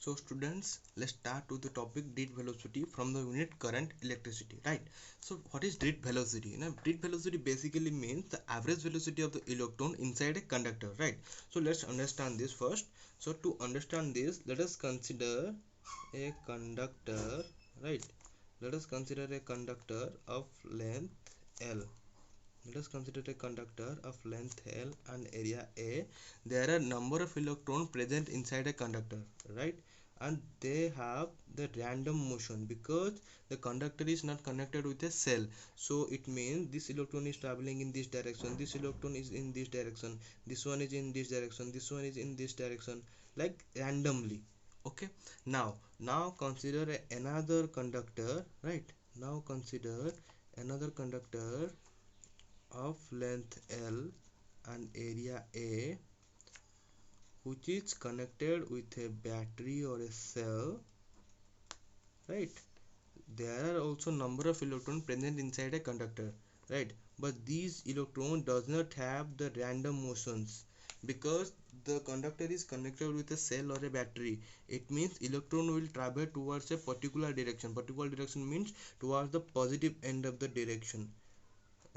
So students, let's start with the topic drift velocity from the unit current electricity, right? So what is drift velocity? Now drift velocity basically means the average velocity of the electron inside a conductor, right? So let's understand this first. So to understand this, let us consider a conductor, right? Let us consider a conductor of length L. Let us consider a conductor of length L and area A. There are number of electrons present inside a conductor, right? And they have the random motion because the conductor is not connected with a cell. So it means this electron is traveling in this direction, this electron is in this direction, this one is in this direction, this one is in this direction, like randomly. Okay. Now consider another conductor, right? Now consider another conductor of length L and area A, which is connected with a battery or a cell, right? There are also number of electrons present inside a conductor, right? But these electrons does not have the random motions because the conductor is connected with a cell or a battery. It means electron will travel towards a particular direction. Particular direction means towards the positive end of the direction,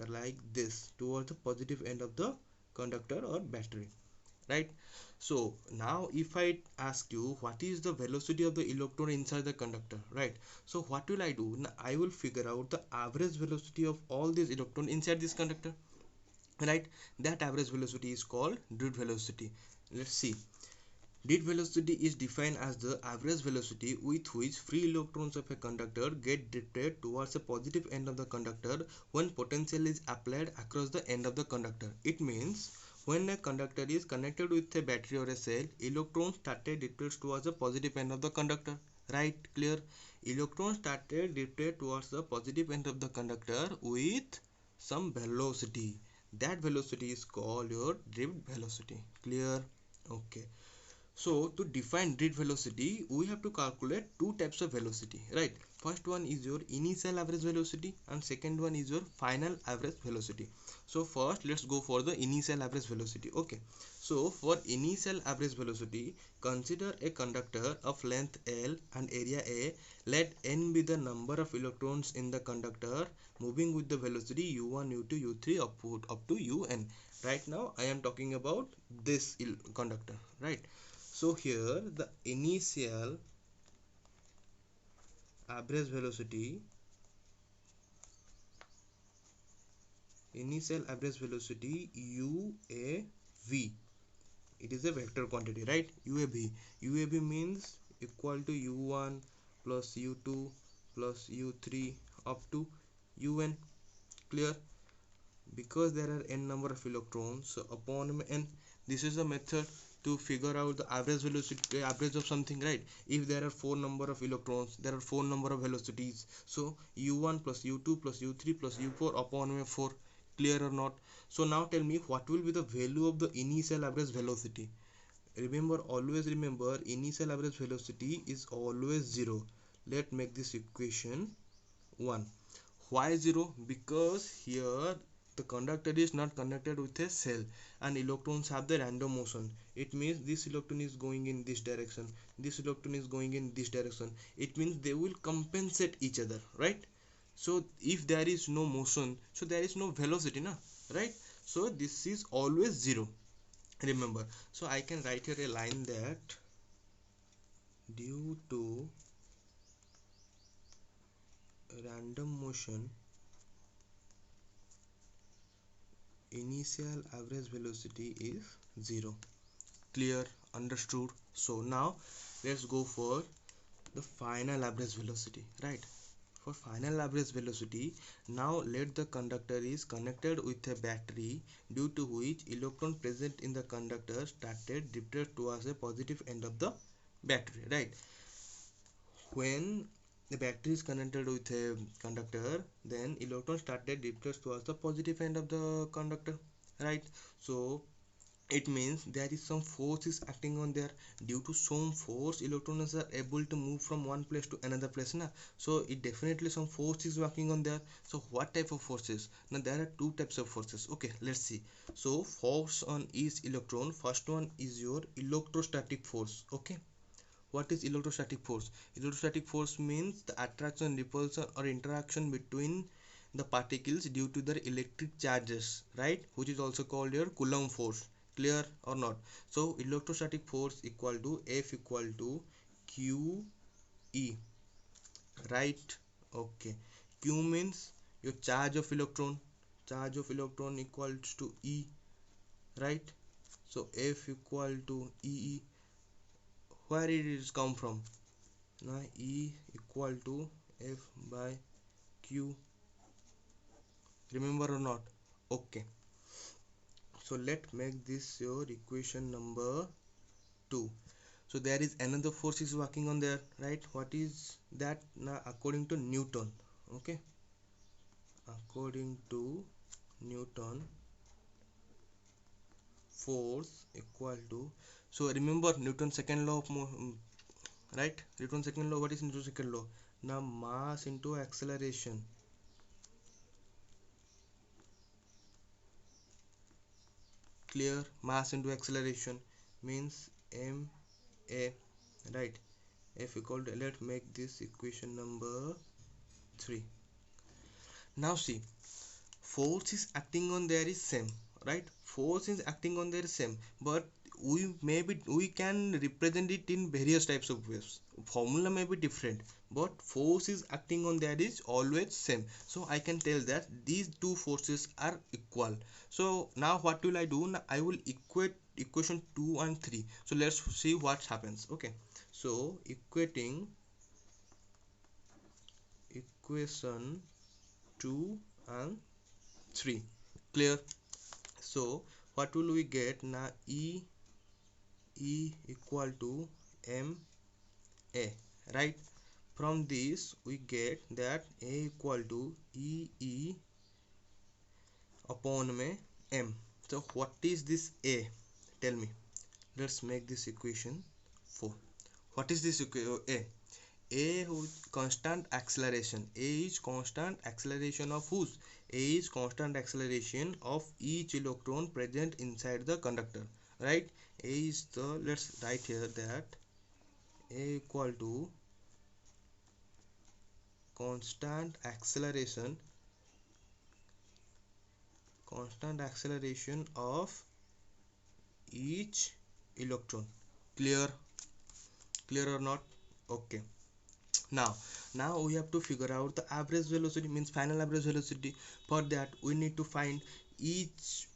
like this, towards the positive end of the conductor or battery, right? So now if I ask you what is the velocity of the electron inside the conductor, right? So what will I do? Now I will figure out the average velocity of all these electrons inside this conductor, right? That average velocity is called drift velocity. Let's see. Drift velocity is defined as the average velocity with which free electrons of a conductor get drifted towards the positive end of the conductor when potential is applied across the end of the conductor. It means when a conductor is connected with a battery or a cell, electrons started drifted towards the positive end of the conductor. Right? Clear? Electrons started drifted towards the positive end of the conductor with some velocity. That velocity is called your drift velocity. Clear? Okay. So to define drift velocity, we have to calculate two types of velocity, right? First one is your initial average velocity and second one is your final average velocity. So first let's go for the initial average velocity. Okay. So for initial average velocity, consider a conductor of length L and area A. Let n be the number of electrons in the conductor moving with the velocity u1, u2, u3 up to un. Right now I am talking about this conductor, right? So here the average velocity initial average velocity UAV, it is a vector quantity, right? UAV means equal to u1 plus u2 plus u3 up to un. Clear? Because there are n number of electrons, so upon n, this is the method to figure out the average velocity, average of something, right? If there are four number of electrons, there are four number of velocities, so u1 plus u2 plus u3 plus u4 upon 4. Clear or not? So now tell me what will be the value of the initial average velocity. Remember, always remember, initial average velocity is always 0. Let's make this equation 1. Why 0? Because here the conductor is not connected with a cell and electrons have the random motion. It means this electron is going in this direction, this electron is going in this direction. It means they will compensate each other, right? So if there is no motion, so there is no velocity, na, right? So this is always 0. Remember, so I can write here a line that due to random motion, initial average velocity is 0. Clear? Understood? So now let's go for the final average velocity, right? For final average velocity, now let the conductor is connected with a battery, due to which electron present in the conductor started drifted towards a positive end of the battery, right? When the battery is connected with a conductor, then electron started drifted towards the positive end of the conductor, right? So it means there is some force is acting on there. Due to some force, electrons are able to move from one place to another place, na? So it definitely some force is working on there. So what type of forces? Now there are two types of forces. Okay, let's see. So force on each electron, first one is your electrostatic force. Okay, What is electrostatic force? Electrostatic force means the attraction, repulsion or interaction between the particles due to their electric charges, right, which is also called your Coulomb force. Clear or not? So electrostatic force equal to F equal to Q E, right? Okay, Q means your charge of electron equals to E, right? So F equal to E, where it is come from? Now E equal to F by Q, remember or not? Okay, so let make this your equation number 2. So there is another force is working on there, right? What is that? Now according to Newton, okay, according to Newton, force equal to, so remember Newton second law of right, Newton second law. What is Newton second law? Now mass into acceleration, clear? Mass into acceleration means ma, right? F equal to, let's make this equation number 3. Now see, force is acting on there is same, right? Force is acting on there is same, but we can represent it in various types of ways. Formula may be different, but force is acting on there is always same. So I can tell that these two forces are equal. So now what will I do? Now I will equate equation 2 and 3. So let's see what happens. Okay, so equating equation 2 and 3, clear? So what will we get? Now E equal to ma, right? From this we get that A equal to E upon m. So what is this A? Tell me. Let's make this equation 4. What is this A? A is constant acceleration. A is constant acceleration of whose? A is constant acceleration of each electron present inside the conductor, right? A is the, let's write here that A equal to constant acceleration of each electron. Clear or not? Okay, now we have to figure out the average velocity, means final average velocity. For that we need to find each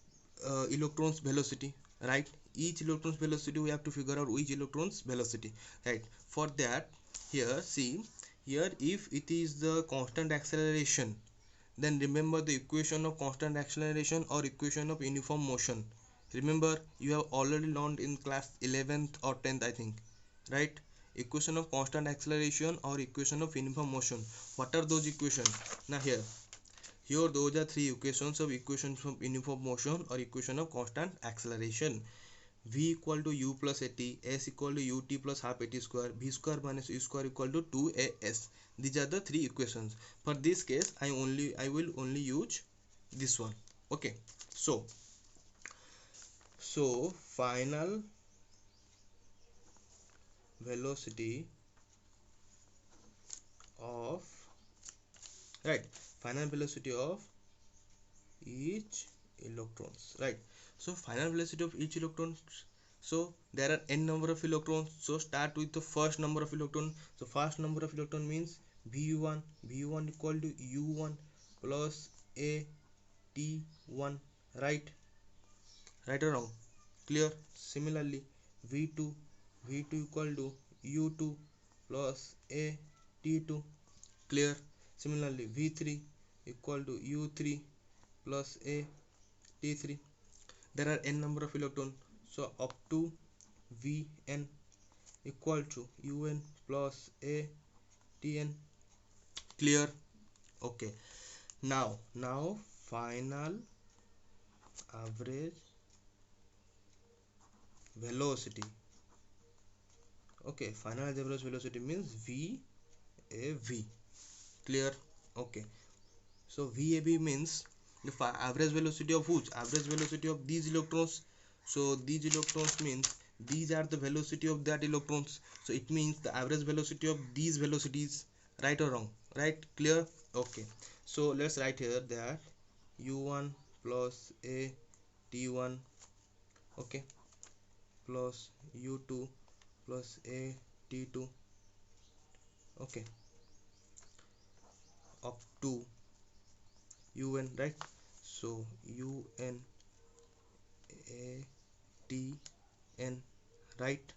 electron's velocity, right? Each electron's velocity we have to figure out which electron's velocity, right? For that, here see, here if it is the constant acceleration, then remember the equation of constant acceleration or equation of uniform motion. Remember, you have already learned in class 11th or 10th, I think, right? Equation of constant acceleration or equation of uniform motion. What are those equations? Now here those are three equations of uniform motion or equation of constant acceleration. V equal to u plus at, s equal to ut plus half at square, v square minus u square equal to 2as. These are the three equations. For this case I will only use this one. Okay, so final velocity of, right, final velocity of each electrons, right? So final velocity of each electron, so there are n number of electrons, so start with the first number of electron. So first number of electron means v1 equal to u1 plus a t1, right? Right or wrong? Clear? Similarly v2 equal to u2 plus a t2, clear? Similarly v3 equal to u3 plus a t3. There are n number of electrons, so up to vn equal to un plus a tn, clear? Okay, now final average velocity. Okay, final average velocity means VAV, clear? Okay, so VAV means the average velocity of whose? Average velocity of these electrons. So these electrons means these are the velocity of that electrons, so it means the average velocity of these velocities, right or wrong? Right, clear? Okay, so let's write here that u1 plus a t1, okay, plus u2 plus a t2, okay, up to un, right? So un a t n, right?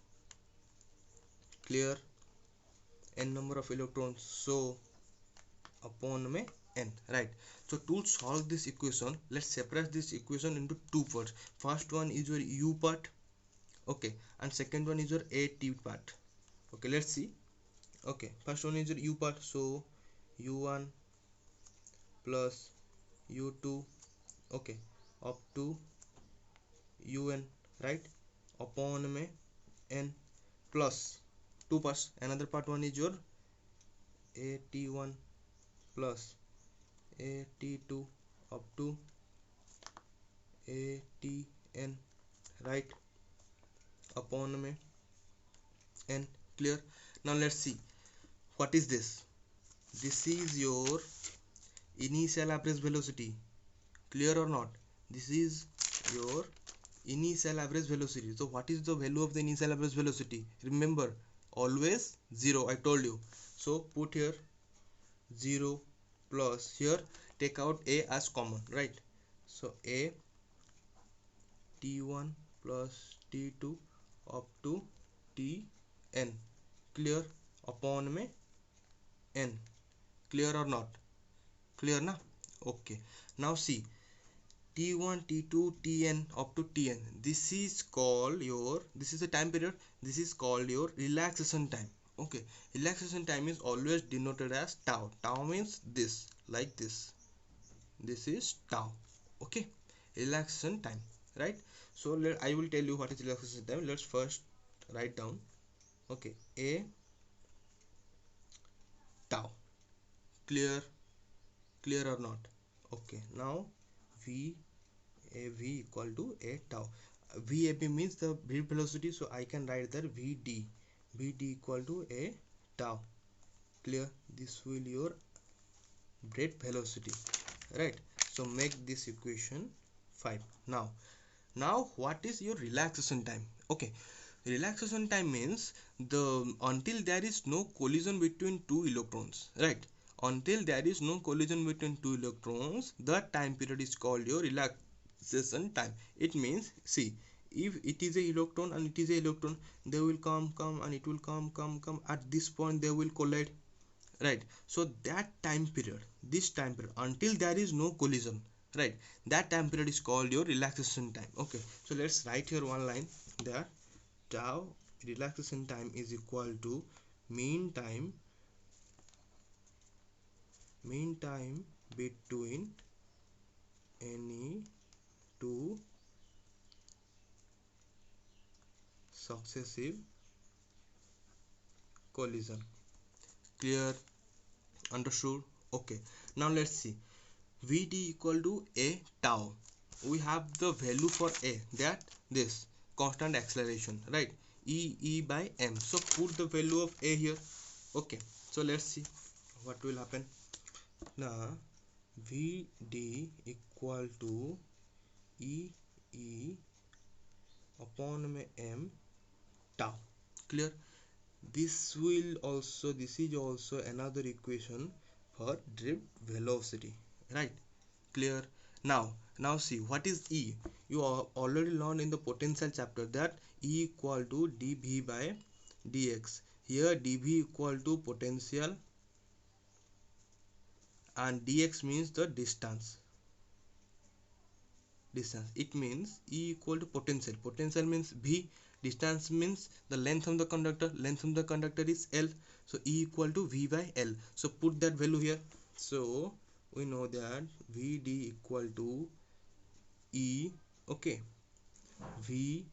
Clear? N number of electrons, so upon में n, right? So to solve this equation, let's separate this equation into two parts. First one is your u part, okay, and second one is your at part. Okay, let's see. Okay, first one is your u part, so u1 plus u2, okay, up to un, right, upon में n plus two parts. Another part one is your at1 plus at2 up to atn, right, upon में n. Clear? Now let's see what is this. This is your initial average velocity. Clear or not? This is your initial average velocity. So what is the value of the initial average velocity? Remember, always 0, I told you. So put here 0 plus, here take out a as common, right? So a t1 plus t2 up to tn. Clear? Upon में n. Clear or not? Clear na? Okay, now see t1 t2 tn up to tn, this is called your, this is the time period, this is called your relaxation time. Okay, relaxation time is always denoted as tau. Tau means this, like this is tau. Okay, relaxation time, right? So I will tell you what is relaxation time. Let's first write down, okay, a tau. Clear? Clear or not? Okay, now v equal to a tau. Vab means the breath velocity, so I can write there vd equal to a tau. Clear? This will your breath velocity, right? So make this equation 5. Now what is your relaxation time? Okay, relaxation time means the until there is no collision between two electrons, right? Until there is no collision between two electrons, the time period is called your relaxation time. It means, see, if it is a electron and it is a electron, they will come and it will come. At this point they will collide, right? So that time period, this time period until there is no collision, right, that time period is called your relaxation time. Okay, so let's write here one line that tau relaxation time is equal to mean time between any two successive collision. Clear? Understood? Okay, now let's see vd equal to a tau. We have the value for a, that this constant acceleration, right, e by m. So put the value of a here. Okay, so let's see what will happen. Now vd equal to e upon m tau. Clear? This is also another equation for drift velocity, right? Clear? Now see what is e. You already learned in the potential chapter that e equal to dv by dx. Here dv equal to potential and dx means the distance. It means e equal to potential means v, distance means the length of the conductor is l, so e equal to v by l. So put that value here. So we know that vd equal to e, okay, v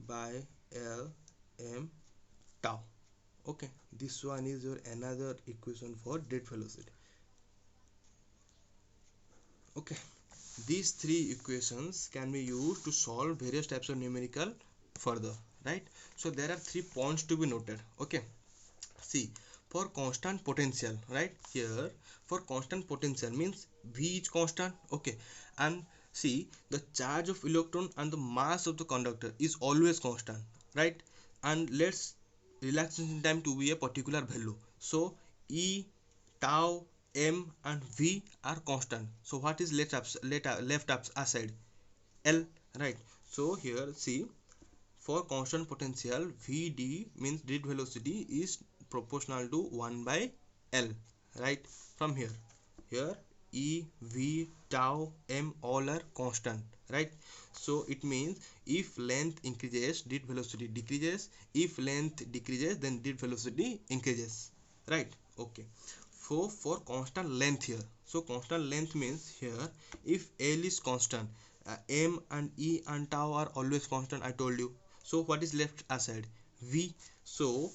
by l m tau. Okay, this one is your another equation for drift velocity. Okay, these three equations can be used to solve various types of numerical further, right? So there are 3 points to be noted. Okay, see, for constant potential, right here, for constant potential means V is constant. Okay, and see, the charge of electron and the mass of the conductor is always constant, right? And let's relaxation time to be a particular value. So E, tau, M and V are constant. So what is left aside? L, right? So here see, for constant potential, Vd means drip velocity is proportional to 1 by L, right? From here E, V, tau, M all are constant, right? So it means if length increases, drip velocity decreases. If length decreases, then drip velocity increases, right? Okay. For constant length here, so constant length means here, if L is constant, M and E and tau are always constant, I told you. So what is left aside? V. So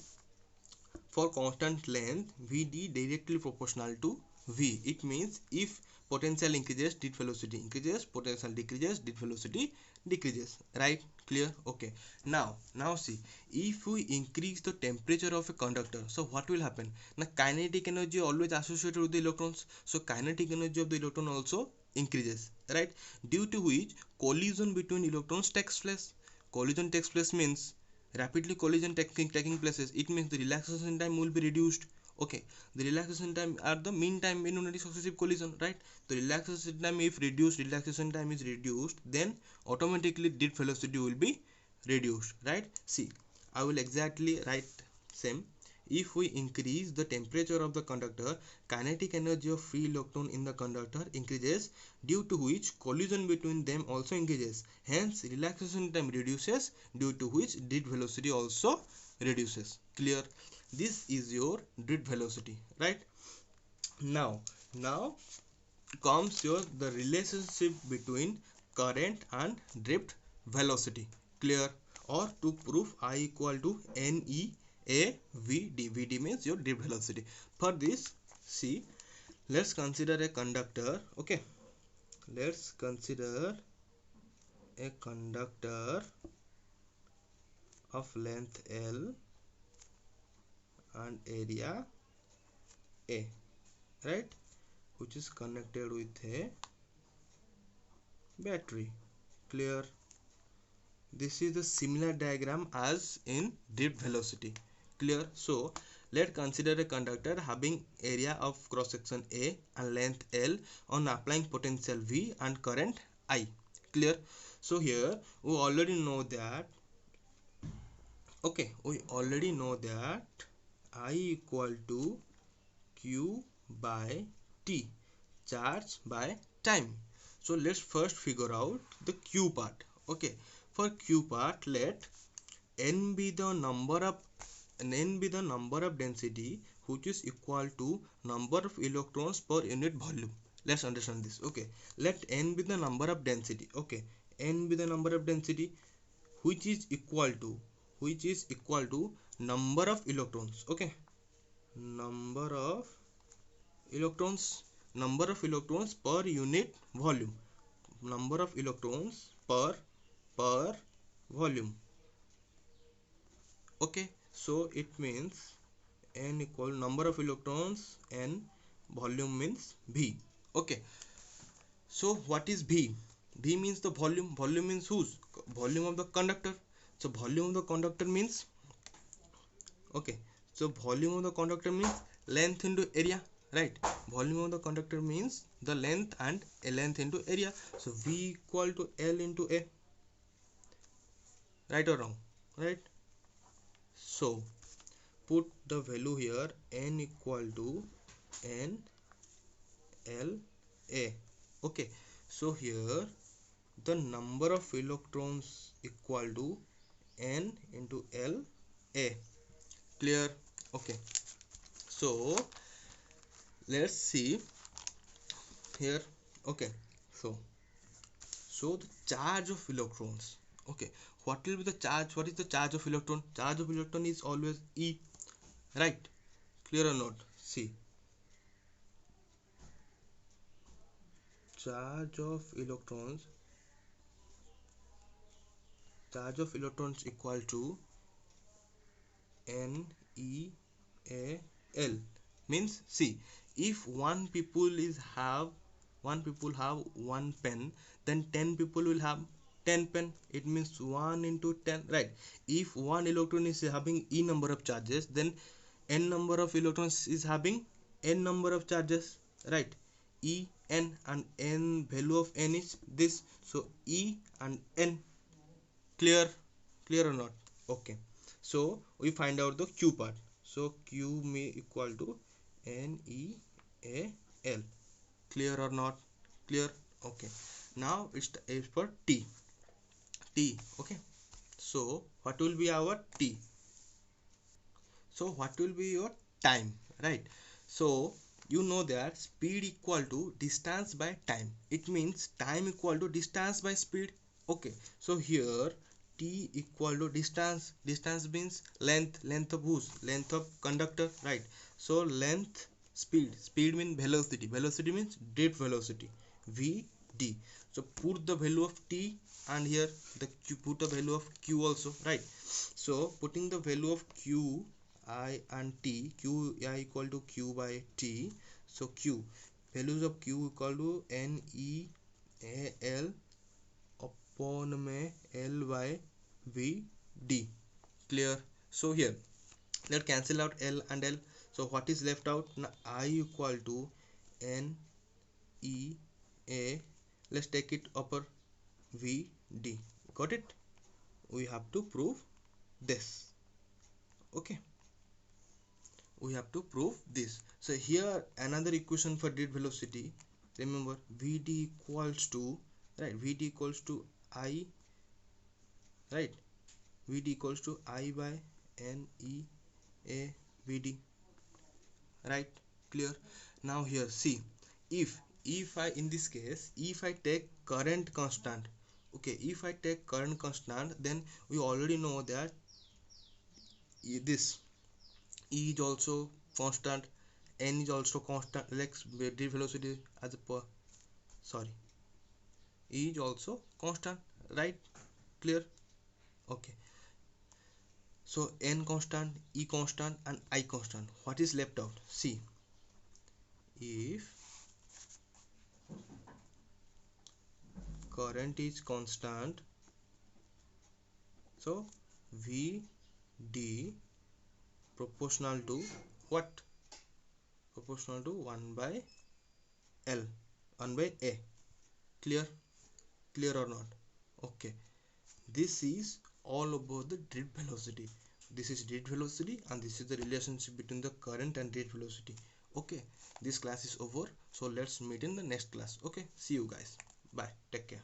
for constant length, Vd directly proportional to V. It means if potential increases, dip velocity increases, potential decreases, dip velocity decreases, right? Clear? Okay. Now see, if we increase the temperature of a conductor, so what will happen? Now kinetic energy always associated with the electrons, so kinetic energy of the electron also increases, right? Due to which collision between electrons takes place. Collision takes place means rapidly collision taking places. It means the relaxation time will be reduced. Okay, the relaxation time are the mean time in unity successive collision, right? The relaxation time, if reduced, relaxation time is reduced, then automatically dip velocity will be reduced, right? See, I will exactly write same. If we increase the temperature of the conductor, kinetic energy of free electron in the conductor increases, due to which collision between them also increases. Hence, relaxation time reduces, due to which drift velocity also reduces. Clear? This is your drift velocity, right? Now comes your the relationship between current and drift velocity. Clear? Or to prove I equal to NE a Vd. Vd means your drift velocity. For this, see, let's consider a conductor. Okay, let's consider a conductor of length L and area A, right, which is connected with a battery. Clear? This is the similar diagram as in drift velocity. Clear? So let's consider a conductor having area of cross section A and length L on applying potential V and current I. Clear? So here we already know that, okay, we already know that I equal to Q by T, charge by time. So let's first figure out the Q part. Okay, for Q part, let n be the number of density which is equal to number of electrons per unit volume. Let's understand this. Okay, let n be the number of density. Okay, n be the number of density which is equal to number of electrons. Okay, number of electrons per unit volume, number of electrons per volume. Okay, so it means n equal number of electrons, n volume means V. Okay, so what is V? V means the volume means whose? Volume of the conductor. So volume of the conductor means, okay, so volume of the conductor means length into area, right? Volume of the conductor means the length and a length into area. So V equal to L into A, right or wrong? Right? So put the value here, n equal to n L A. Okay, so here the number of electrons equal to n into L A. Clear? Okay, so let's see here. Okay, so the charge of electrons. Okay, what will be the charge? What is the charge of electron? Charge of electron is always E, right? Clear or not? See, charge of electrons charge of electrons equal to NeAl. Means see, if one people have one pen, then 10 people will have 10 pen. It means 1 into 10, right? If one electron is having e number of charges, then n number of electrons is having n number of charges, right? E n, and n value of n is this, so E and n. Clear? Clear or not? Okay, so we find out the q part. So q may equal to NeAl. Clear or not? Clear? Okay, now it's for t. Okay, so what will be our t? So what will be your time, right? So you know that speed equal to distance by time. It means time equal to distance by speed. Okay, so here t equal to distance means length of whose, length of conductor, right? So length, speed means velocity means drift velocity, vd. So put the value of t, and here the q, put the value of q also, right? So putting the value of q I and t, q I equal to q by t. So q, values of q equal to NeAl upon में L by Vd. Clear? So here let's cancel out L and L. So what is left out? Now I equal to NeA, let's take it upper, Vd. Got it? We have to prove this. Okay, we have to prove this. So here another equation for drift velocity. Remember Vd equals to, right, Vd equals to I, right, Vd equals to I by NeA Vd, right? Clear? Now here see, if I, in this case, if I take current constant, okay, if I take current constant, then we already know that this E is also constant, n is also constant, like drift velocity as a sorry, E is also constant, right? Clear? Okay, so n constant, E constant, and I constant. What is left out? See, if current is constant, so Vd proportional to what? Proportional to 1 by L, 1 by A. Clear? Clear or not? Okay, this is all about the drift velocity. This is drift velocity, and this is the relationship between the current and drift velocity. Okay, this class is over, so let's meet in the next class. Okay, see you guys. Bye, take care.